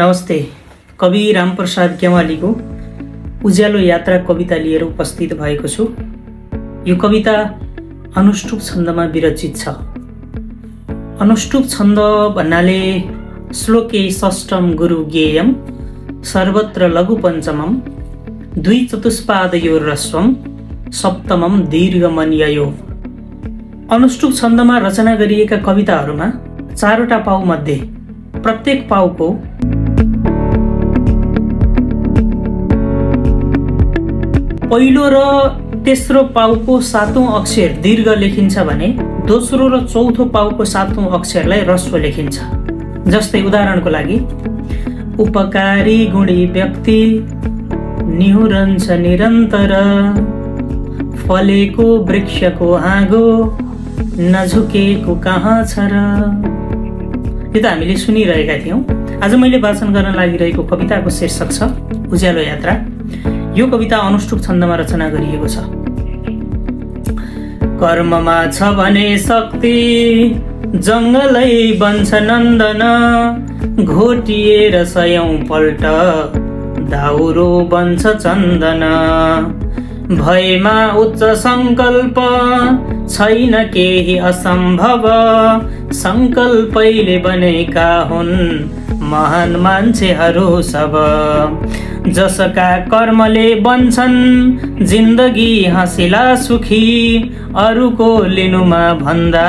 नमस्ते। कवि रामप्रसाद गेवालीको उज्यालो यात्रा कविता लिएर उपस्थित भएको छु। यो कविता अनुष्टुप छन्दमा विरचित छ। अनुष्टुप छन्द भन्नाले श्लोके षष्ठम गुरु ज्ञेयम सर्वत्र लघु पञ्चमम द्वि चतुष्पादयो ह्रस्वम सप्तमम दीर्घमन्ययो। अनुष्टुप छन्दमा रचना गरिएका कविताहरूमा चारवटा पाउ मध्ये प्रत्येक पाउको पहिलो र तेस्रो पाउको सातौं अक्षर दीर्घ लेखिन्छ भने दोस्रो र चौथो पाउको सातौं अक्षरलाई ह्रस्व लेखिन्छ। जस्तै उदाहरणको लागि उपकारी गुणी व्यक्ति निहुरन्छ निरन्तर फलेको वृक्षको हाँगो नझुकेको कहाँ छ र। यो त हामीले सुनिरहेका थियौं। आज मैले वाचन गर्न लागिरहेको कविताको शीर्षक छ उज्यालो यात्रा। यो कविता अनुष्टुप छन्दमा रचना गरिएको छ। कर्ममा छ भने शक्ति जङ्गलै बन्छ नन्दन घोटिएर सयौं पल्ट दाउरो बन्छ चन्दन भएमा उच्च संकल्प छैन केही असम्भव संकल्पैले बनेका हुन् महान मान्छेहरू सब जसका कर्मले बन्छन् जिन्दगी हाँसिला सुखी अरूको लिनुमा भन्दा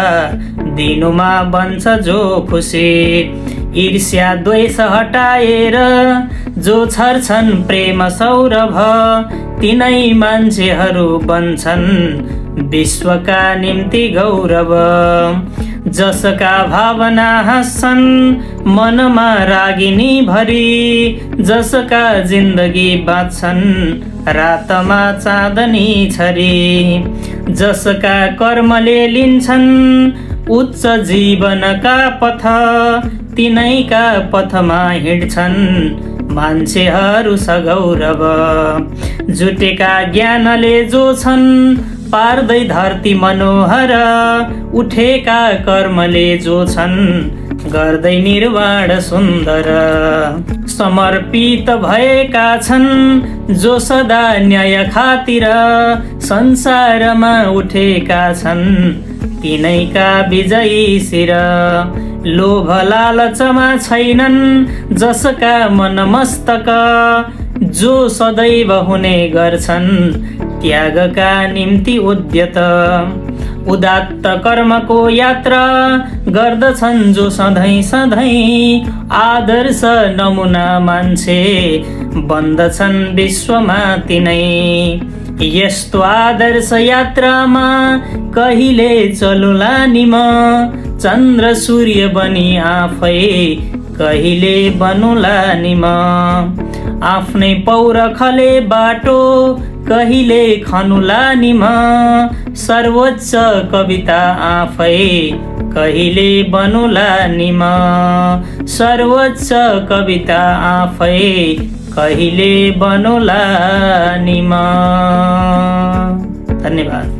दिनुमा बन्छ जो खुसी ईर्ष्या द्वेष हटाएर जो छर्छन् प्रेम सौरभ तिनै मान्छेहरू बन्छन् विश्वका निम्ति गौरव जसका भावना हाँस्छन् मनमा रागिनी भरी जसका जिन्दगी बाँच्छन् रातमा चाँदनी छरी जसका कर्मले लिन्छन् उच्च जीवनका पथ तिनैका पथमा हिँड्छन् मान्छेहरू सगौरव जुटेका ज्ञानले जो छन् पार्दै धरती मनोहर उठेका कर्मले जो छन् गर्दै निर्वाण सुन्दर समर्पित भएका छन् जो सदा न्याय खातिर संसारमा उठेका छन् तिनैका विजयी शिर लोभ लालचमा छैनन् जसका मन मस्तक जो सदैव हुने गर्छन् त्यागका निम्ति उद्यत उदात्त कर्मको यात्रा गर्दछन् जो सधैँ सधैँ आदर्श नमुना मान्छे बन्दछन् विश्वमा तिनै यस्तो आदर्श यात्रामा कहिले चलुला नि म चन्द्र सूर्य बनी आफै कहिले बनुला नि म आफ्नै पौरखले बाटो कहिले खनुला नि म सर्वोच्च कविता आफै कहिले बनुला नि म सर्वोच्च कविता आफै कहिले बनुला नि म। धन्यवाद।